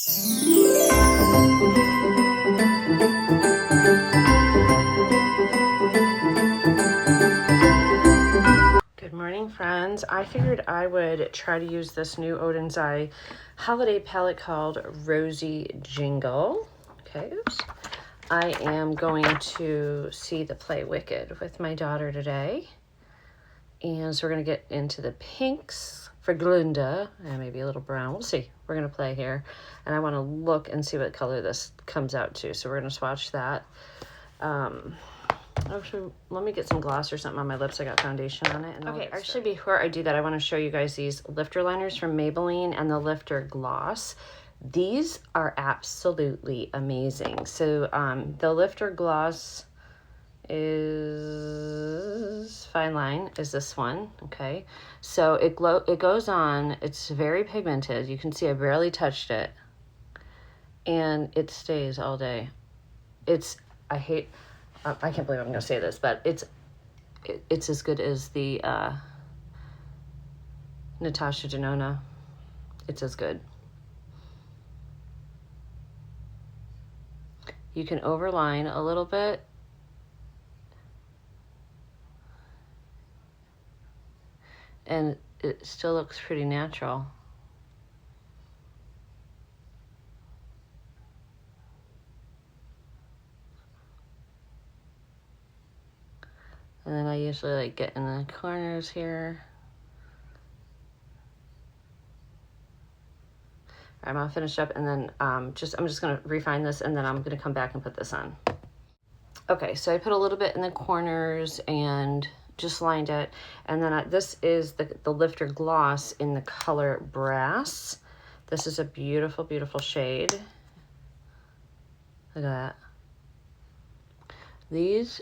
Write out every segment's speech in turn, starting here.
Good morning, friends. I figured I would try to use this new Odenseye holiday palette called Rosy Jingle. Okay, oops. I am going to see the play Wicked with my daughter today. And so we're going to get into the pinks for Glinda and maybe a little brown. We'll see. We're going to play here. And I want to look and see what color this comes out to. So we're going to swatch that. Actually, let me get some gloss or something on my lips. I got foundation on it. And okay, actually, before I do that, I want to show you guys these lifter liners from Maybelline and the lifter gloss. These are absolutely amazing. So the lifter gloss is Fine Line, is this one. Okay, so it goes on. It's very pigmented. You can see I barely touched it, and it stays all day. I can't believe I'm going to say this, but it's as good as the Natasha Denona. It's as good. You can overline a little bit. And it still looks pretty natural. And then I usually like get in the corners here. I'm gonna finish up, and then I'm just gonna refine this, and then I'm gonna come back and put this on. Okay, so I put a little bit in the corners and just lined it, and then this is the lifter gloss in the color Brass. This is a beautiful, beautiful shade. Look at that. These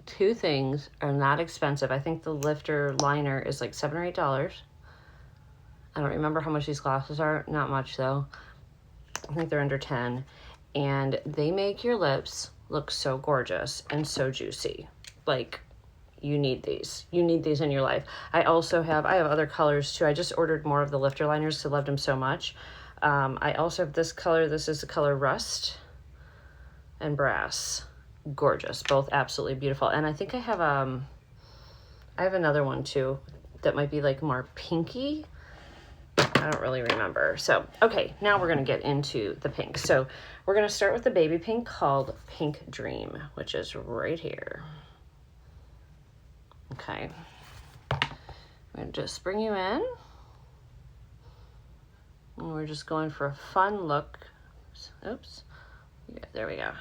two things are not expensive. I think the lifter liner is like $7 or $8. I don't remember how much these glosses are. Not much though. I think they're under 10. And they make your lips look so gorgeous and so juicy. Like, you need these. You need these in your life. I have other colors too. I just ordered more of the lifter liners because I loved them so much. I also have this color. This is the color Rust and Brass. Gorgeous. Both absolutely beautiful. And I think I have another one too that might be like more pinky. I don't really remember. So, okay, now we're going to get into the pink. So we're going to start with the baby pink called Pink Dream, which is right here. Okay. I'm going to just bring you in. And we're just going for a fun look. Oops. Yeah, there we go.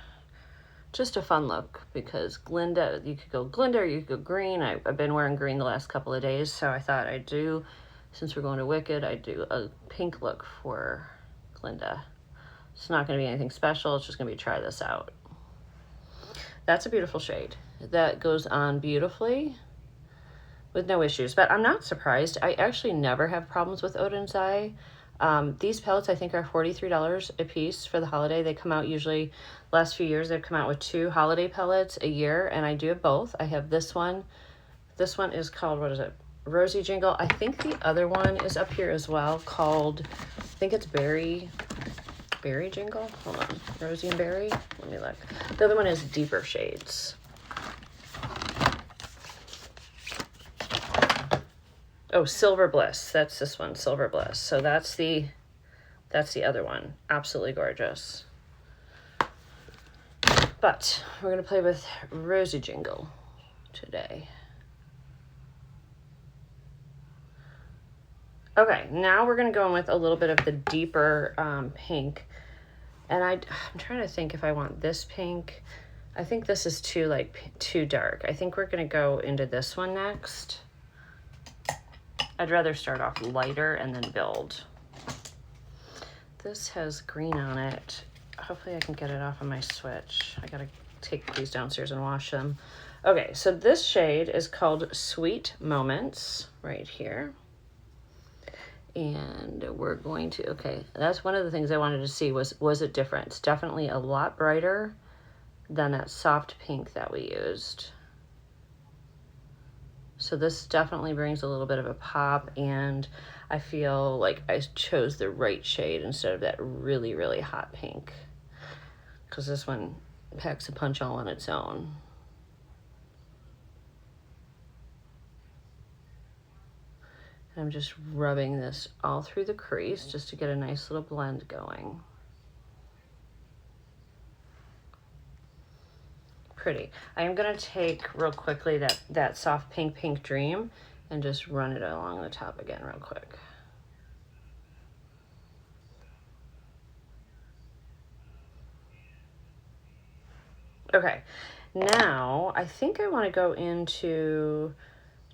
Just a fun look, because Glinda, you could go Glinda or you could go green. I've been wearing green the last couple of days, so I thought I'd do, since we're going to Wicked, I'd do a pink look for Glinda. It's not going to be anything special. It's just going to be try this out. That's a beautiful shade. That goes on beautifully with no issues, but I'm not surprised. I actually never have problems with Odenseye. These palettes I think are $43 a piece for the holiday. They come out usually, last few years they've come out with 2 holiday palettes a year, and I do have both. I have this one. This one is called, what is it? Rosy Jingle. I think the other one is up here as well called, I think it's Berry Jingle. Hold on. Rosy and Berry. Let me look. The other one is deeper shades. Oh, Silver Bliss. That's this one, Silver Bliss. So that's the other one. Absolutely gorgeous. But we're going to play with Rosy Jingle today. Okay, now we're going to go in with a little bit of the deeper pink. And I'm trying to think if I want this pink. I think this is too dark. I think we're going to go into this one next. I'd rather start off lighter and then build. This has green on it. Hopefully I can get it off of my switch. I gotta take these downstairs and wash them. Okay, so this shade is called Sweet Moments right here. And we're going to, okay, that's one of the things I wanted to see was it different? It's definitely a lot brighter than that soft pink that we used. So this definitely brings a little bit of a pop, and I feel like I chose the right shade instead of that really, really hot pink, because this one packs a punch all on its own. I'm just rubbing this all through the crease just to get a nice little blend going. Pretty. I am going to take real quickly that soft pink dream and just run it along the top again real quick. Okay, now I think I want to go into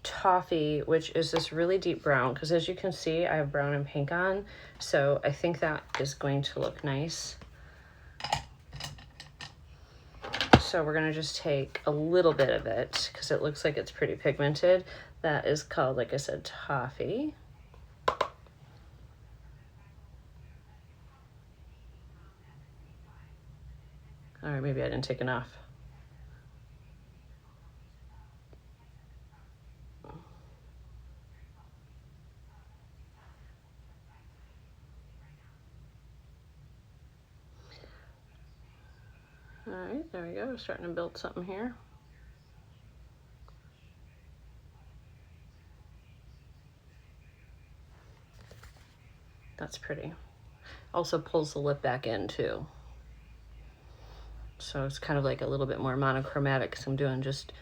Toffee, which is this really deep brown, because as you can see I have brown and pink on, so I think that is going to look nice. So we're going to just take a little bit of it because it looks like it's pretty pigmented. That is called, like I said, Toffee. All right, maybe I didn't take enough. All right, there we go. We're starting to build something here. That's pretty. Also pulls the lip back in too. So it's kind of like a little bit more monochromatic because I'm doing just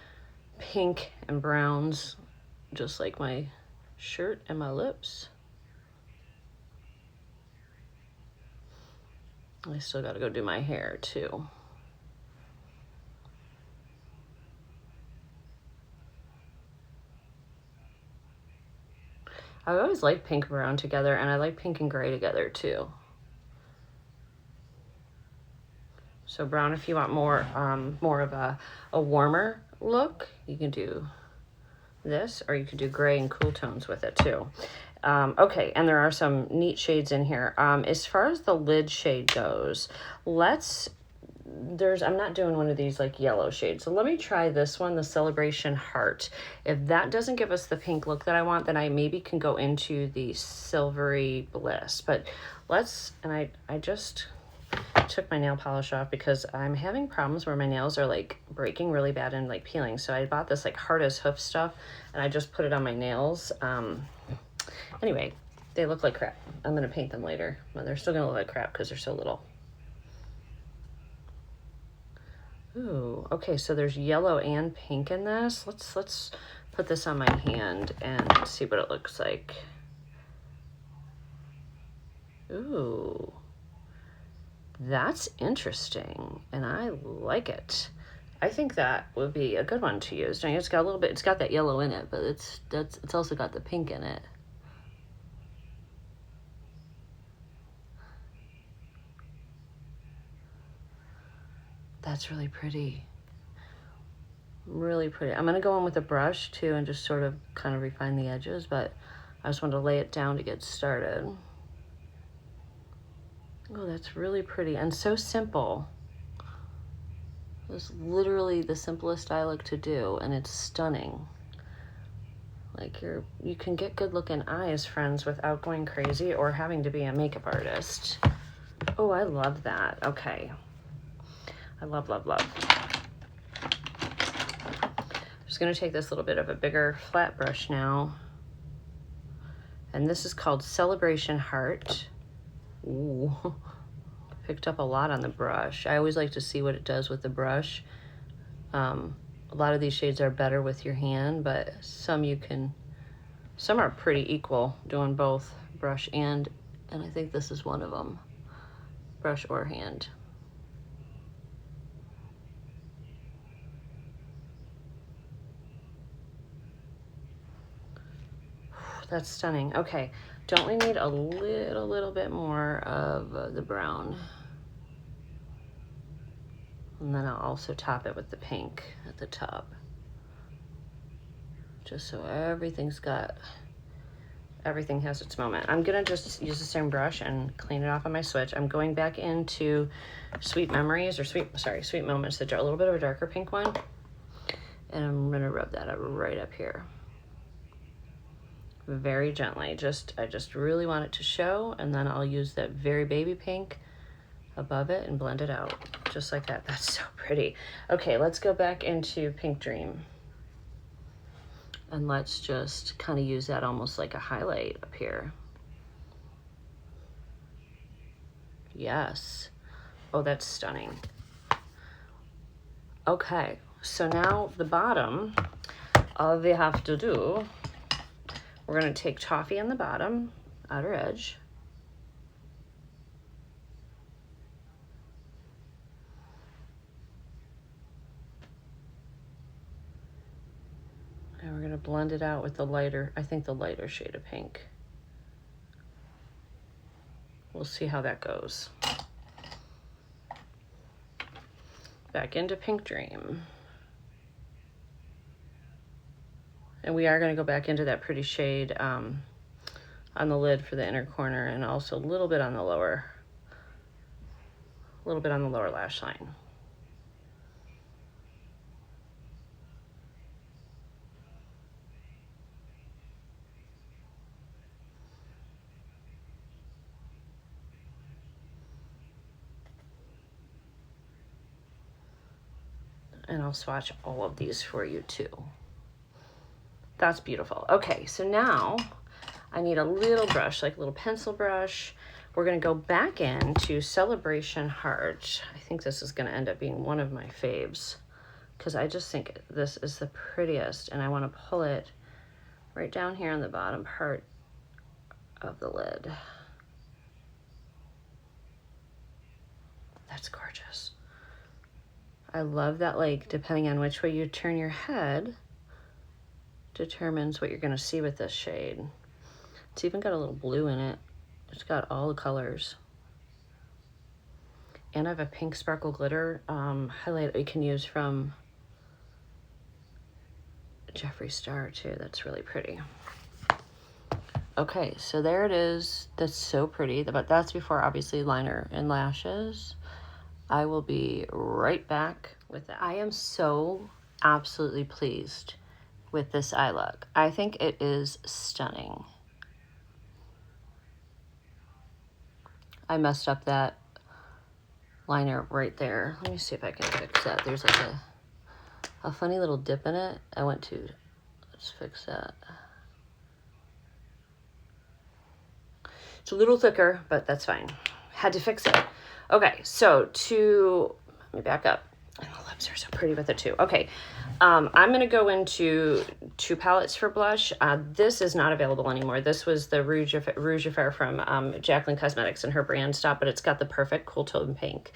pink and browns, just like my shirt and my lips. I still got to go do my hair too. I always like pink and brown together, and I like pink and gray together too. So brown, if you want more of a warmer look, you can do this, or you could do gray and cool tones with it too. Okay, and there are some neat shades in here. As far as the lid shade goes, I'm not doing one of these like yellow shades. So let me try this one, the Celebration Heart. If that doesn't give us the pink look that I want, then I maybe can go into the Silvery Bliss. But I just took my nail polish off because I'm having problems where my nails are like breaking really bad and like peeling. So I bought this like hard as hoof stuff and I just put it on my nails. Anyway, they look like crap. I'm gonna paint them later. Well, they're still gonna look like crap because they're so little. Ooh, okay, so there's yellow and pink in this. Let's put this on my hand and see what it looks like. Ooh, that's interesting, and I like it. I think that would be a good one to use. It's got a little bit, it's got that yellow in it, but it's also got the pink in it. That's really pretty. Really pretty. I'm going to go in with a brush too and just sort of kind of refine the edges, but I just wanted to lay it down to get started. Oh, that's really pretty and so simple. It's literally the simplest eye look to do, and it's stunning. Like you can get good looking eyes, friends, without going crazy or having to be a makeup artist. Oh, I love that. Okay. I love, love, love. I'm just going to take this little bit of a bigger flat brush now. And this is called Celebration Heart. Ooh, picked up a lot on the brush. I always like to see what it does with the brush. A lot of these shades are better with your hand, but some are pretty equal doing both brush and I think this is one of them, brush or hand. That's stunning. Okay, don't we need a little bit more of the brown? And then I'll also top it with the pink at the top. Just so everything has its moment. I'm gonna just use the same brush and clean it off on my switch. I'm going back into Sweet Moments, which are a little bit of a darker pink one. And I'm gonna rub that up right up here. very gently. I just really want it to show, and then I'll use that very baby pink above it and blend it out just like that. That's so pretty. Okay, let's go back into Pink Dream. And let's just kind of use that almost like a highlight up here. Yes. Oh, that's stunning. Okay, so now the bottom, all we have to do, we're gonna take Toffee on the bottom, outer edge. And we're gonna blend it out with the lighter, I think the lighter shade of pink. We'll see how that goes. Back into Pink Dream. And we are gonna go back into that pretty shade on the lid for the inner corner, and also a little bit on the lower lash line. And I'll swatch all of these for you too. That's beautiful. Okay, so now I need a little brush, like a little pencil brush. We're gonna go back into Celebration Heart. I think this is gonna end up being one of my faves because I just think this is the prettiest, and I wanna pull it right down here on the bottom part of the lid. That's gorgeous. I love that, like, depending on which way you turn your head determines what you're gonna see with this shade. It's even got a little blue in it. It's got all the colors. And I have a pink sparkle glitter highlight that you can use from Jeffree Star too. That's really pretty. Okay, so there it is. That's so pretty, but that's before obviously liner and lashes. I will be right back with that. I am so absolutely pleased with this eye look. I think it is stunning. I messed up that liner right there. Let me see if I can fix that. There's like a funny little dip in it. Let's fix that. It's a little thicker, but that's fine. Had to fix it. Okay, so let me back up. And the lips are so pretty with it too. Okay, I'm gonna go into 2 palettes for blush. This is not available anymore. This was the Rouge Affair from Jaclyn Cosmetics and her brand stop, but it's got the perfect cool tone pink.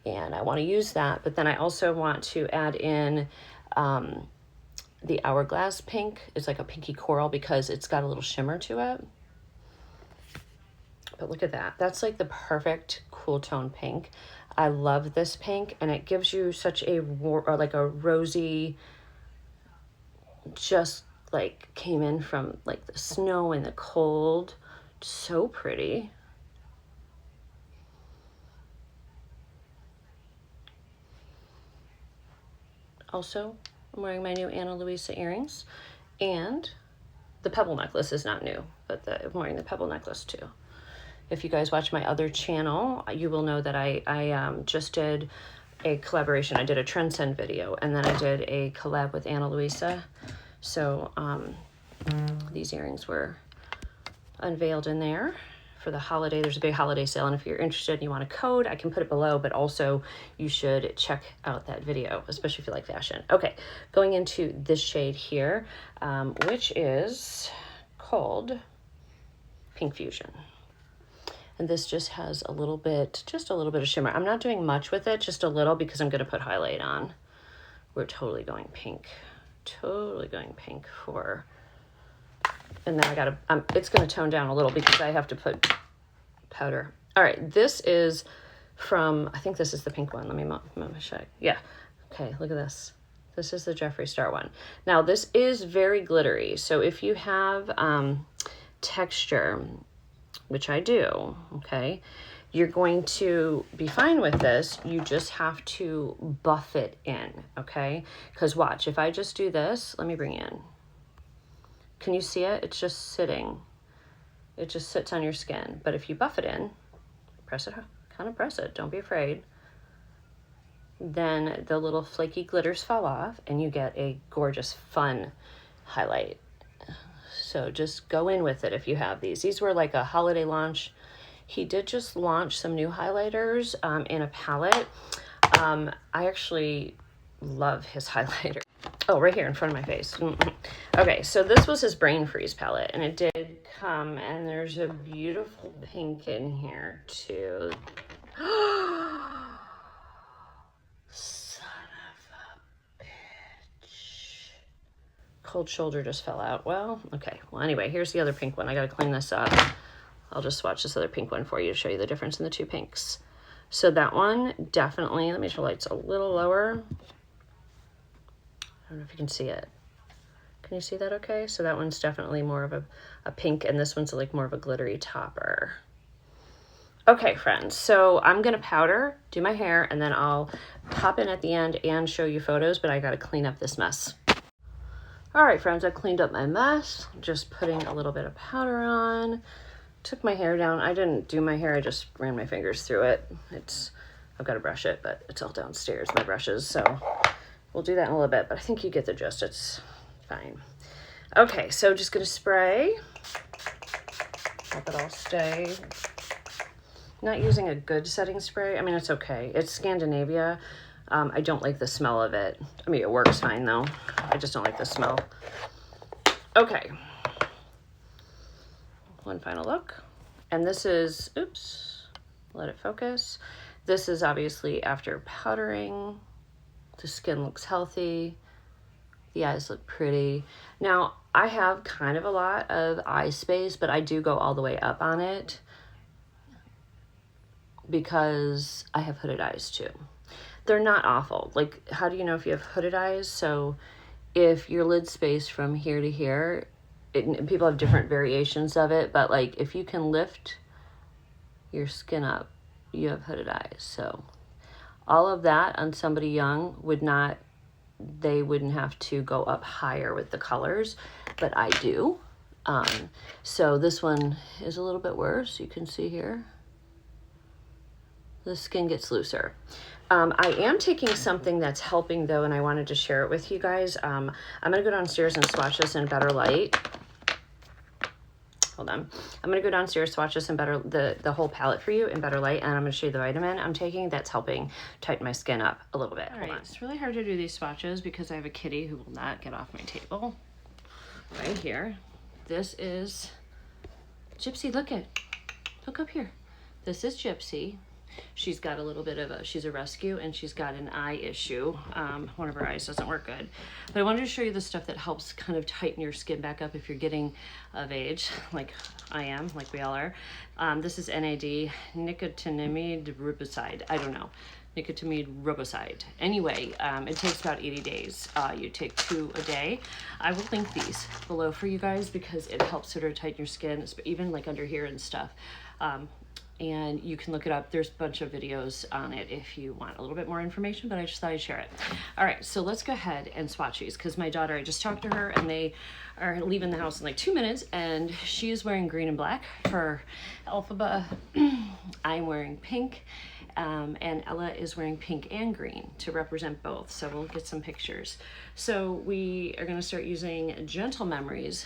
And I wanna use that, but then I also want to add in the Hourglass pink. It's like a pinky coral because it's got a little shimmer to it. But look at that. That's like the perfect cool tone pink. I love this pink, and it gives you such a rosy, just like came in from like the snow and the cold. So pretty. Also, I'm wearing my new Analuisa earrings, and the pebble necklace is not new, but I'm wearing the pebble necklace too. If you guys watch my other channel, you will know that I just did a collaboration. I did a Transcend video, and then I did a collab with Analuisa. So these earrings were unveiled in there for the holiday. There's a big holiday sale, and if you're interested and you want a code, I can put it below, but also you should check out that video, especially if you like fashion. Okay, going into this shade here, which is called Pink Fusion. And this just has a little bit of shimmer. I'm not doing much with it, just a little, because I'm gonna put highlight on. We're totally going pink for, and then it's gonna tone down a little because I have to put powder. All right, this is from, I think this is the pink one. Let me check. Yeah, okay, look at this. This is the Jeffree Star one. Now this is very glittery. So if you have texture, which I do, okay, you're going to be fine with this. You just have to buff it in, okay? Because watch, if I just do this, let me bring in. Can you see it? It's just sitting. It just sits on your skin. But if you buff it in, press it, kind of press it, don't be afraid, then the little flaky glitters fall off and you get a gorgeous, fun highlight. So just go in with it if you have these. These were like a holiday launch. He did just launch some new highlighters in a palette. I actually love his highlighter. Oh, right here in front of my face. Okay, so this was his Brain Freeze palette, and it did come, and there's a beautiful pink in here too. Son of a bitch. Cold shoulder just fell out. Well, okay. Well, anyway, here's the other pink one. I gotta clean this up. I'll just swatch this other pink one for you to show you the difference in the two pinks. So that one definitely, let me show the lights a little lower. I don't know if you can see it. Can you see that okay? So that one's definitely more of a pink, and this one's like more of a glittery topper. Okay, friends, so I'm gonna powder, do my hair, and then I'll pop in at the end and show you photos, but I gotta clean up this mess. All right, friends, I cleaned up my mess, just putting a little bit of powder on. Took my hair down. I didn't do my hair, I just ran my fingers through it. I've got to brush it, but it's all downstairs, my brushes, so we'll do that in a little bit, but I think you get the gist. It's fine. Okay, so just gonna spray. Hope it all stay. Not using a good setting spray. I mean, it's okay. It's Scandinavia. I don't like the smell of it. I mean, it works fine though. I just don't like the smell. Okay. One final look. And this is, oops, let it focus. This is obviously after powdering. The skin looks healthy. The eyes look pretty. Now, I have kind of a lot of eye space, but I do go all the way up on it because I have hooded eyes too. They're not awful. Like, how do you know if you have hooded eyes? So if your lid space from here to here, people have different variations of it, but like if you can lift your skin up, you have hooded eyes. So all of that on somebody young they wouldn't have to go up higher with the colors, but I do. So this one is a little bit worse. You can see here, the skin gets looser. I am taking something that's helping though, and I wanted to share it with you guys. I'm gonna go downstairs and swatch this in better light. Hold on. I'm gonna go downstairs, swatch this in better, the whole palette for you in better light, and I'm gonna show you the vitamin I'm taking that's helping tighten my skin up a little bit. All right, it's really hard to do these swatches because I have a kitty who will not get off my table. Right here. This is Gypsy, look up here. This is Gypsy. She's got a little bit of she's a rescue, and she's got an eye issue. One of her eyes doesn't work good. But I wanted to show you the stuff that helps kind of tighten your skin back up if you're getting of age, like I am, like we all are. This is NAD, nicotinamide riboside. I don't know. Nicotinamide riboside. Anyway, it takes about 80 days. You take 2 a day. I will link these below for you guys because it helps sort of tighten your skin, even like under here and stuff. And you can look it up. There's a bunch of videos on it if you want a little bit more information, but I just thought I'd share it. All right, so let's go ahead and swatch these because my daughter, I just talked to her and they are leaving the house in like 2 minutes, and she is wearing green and black for Alphaba. I'm wearing pink, and Ella is wearing pink and green to represent both. So we'll get some pictures. So we are gonna start using Gentle Memories,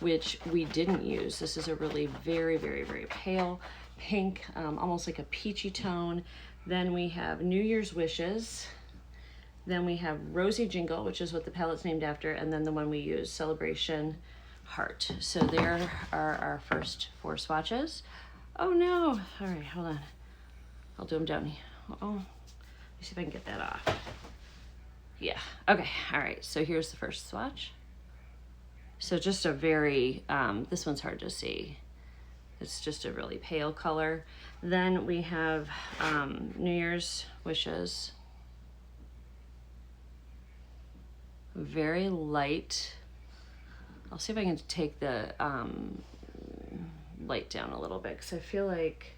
which we didn't use. This is a really very, very, very pale pink, almost like a peachy tone. Then we have New Year's Wishes. Then we have Rosy Jingle, which is what the palette's named after. And then the one we use, Celebration Heart. So there are our first 4 swatches. Oh no, all right, hold on. I'll do them down here. Uh-oh, let me see if I can get that off. Yeah, okay, all right, so here's the first swatch. So just a very, this one's hard to see. It's just a really pale color. Then we have New Year's Wishes. Very light. I'll see if I can take the light down a little bit because I feel like,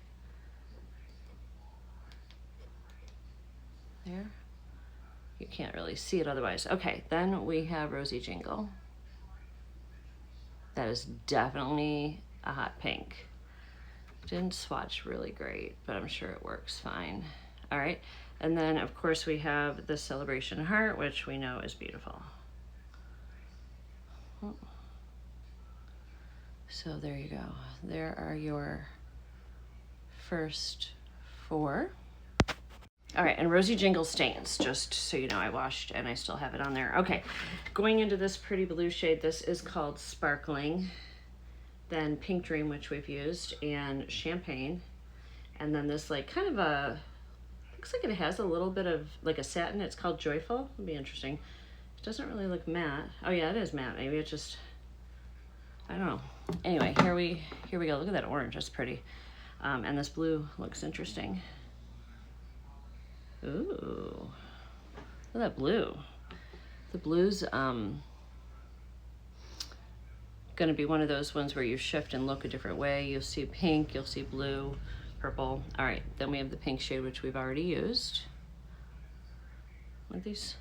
there, you can't really see it otherwise. Okay, then we have Rosy Jingle. That is definitely a hot pink. Didn't swatch really great, but I'm sure it works fine. All right, and then of course we have the Celebration Heart, which we know is beautiful. So there you go. There are your first 4. All right, and Rosy Jingle stains, just so you know, I washed and I still have it on there. Okay, going into this pretty blue shade, this is called Sparkling, then Pink Dream, which we've used, and Champagne, and then this like kind of a, looks like it has a little bit of like a satin, it's called Joyful. It'll be interesting. It doesn't really look matte. Oh yeah, it is matte, maybe it's just, I don't know. Anyway, here we go. Look at that orange, that's pretty. And this blue looks interesting. Ooh, look at that blue. The blue's gonna be one of those ones where you shift and look a different way. You'll see pink, you'll see blue, purple. All right, then we have the pink shade, which we've already used. These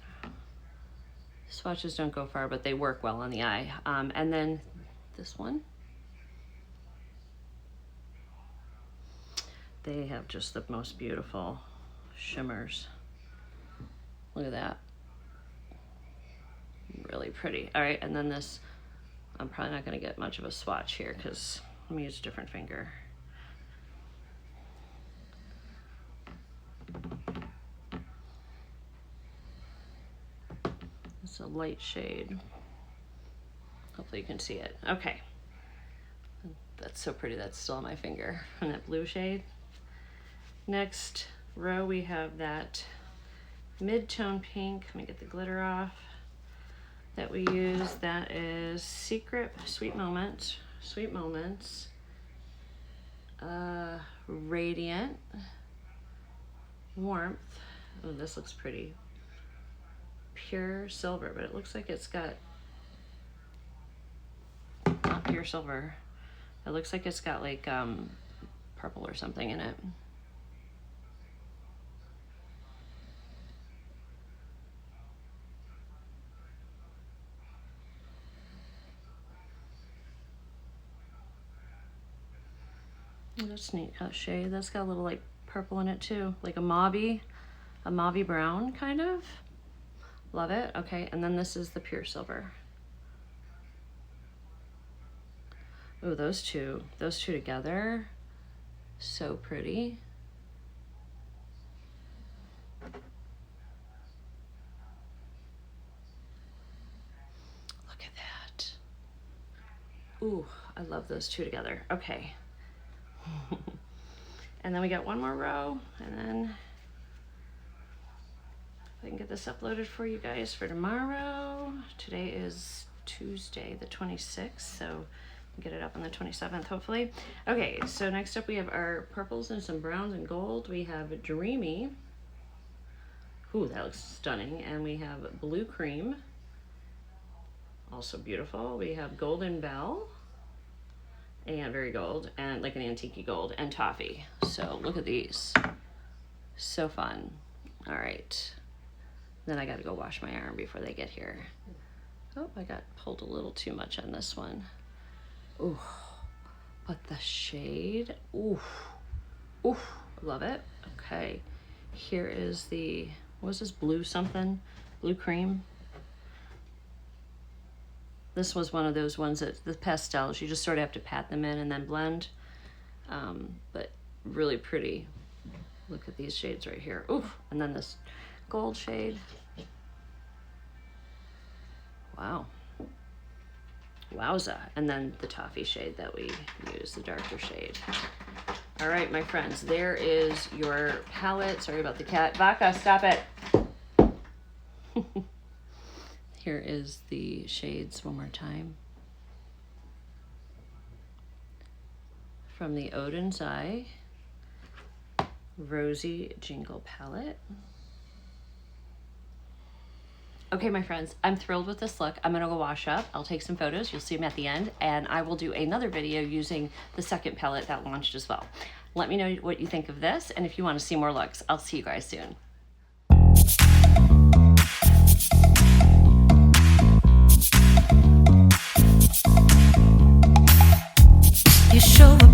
swatches don't go far, but they work well on the eye. And then this one. They have just the most beautiful shimmers. Look at that. Really pretty. All right, and then this, I'm probably not gonna get much of a swatch here because let me use a different finger. It's a light shade. Hopefully you can see it. Okay. That's so pretty, that's still on my finger. And that blue shade. Next row, we have that mid-tone pink. Let me get the glitter off. That we use, that is Secret Sweet Moments, Radiant, Warmth. Oh, this looks pretty. Pure Silver, but it looks like it's got, not pure silver. It looks like it's got like purple or something in it. That's neat shade. That's got a little like purple in it too, like a mauvey brown kind of. Love it. Okay, and then this is the Pure Silver. Oh, those two together, so pretty. Look at that. Ooh, I love those two together. Okay. And then we got one more row, and then I can get this uploaded for you guys for tomorrow. Today is Tuesday the 26th, so get it up on the 27th hopefully. Okay, so next up we have our purples and some browns and gold. We have Dreamy. Ooh, that looks stunning. And we have Blue Cream, also beautiful. We have Golden Bell, and very gold, and like an antique gold, and Toffee. So look at these, so fun. All right, then I gotta go wash my arm before they get here. Oh, I got pulled a little too much on this one. Ooh, but the shade, ooh, love it. Okay, here is the, what was this, blue something? Blue Cream. This was one of those ones that the pastels, you just sort of have to pat them in and then blend, but really pretty. Look at these shades right here. Ooh, and then this gold shade. Wow. Wowza. And then the Toffee shade that we use, the darker shade. All right, my friends, there is your palette. Sorry about the cat. Vaca, stop it. Here is the shades one more time. From the Odenseye Rosy Jingle palette. Okay, my friends, I'm thrilled with this look. I'm gonna go wash up. I'll take some photos. You'll see them at the end. And I will do another video using the second palette that launched as well. Let me know what you think of this. And if you wanna see more looks, I'll see you guys soon. show the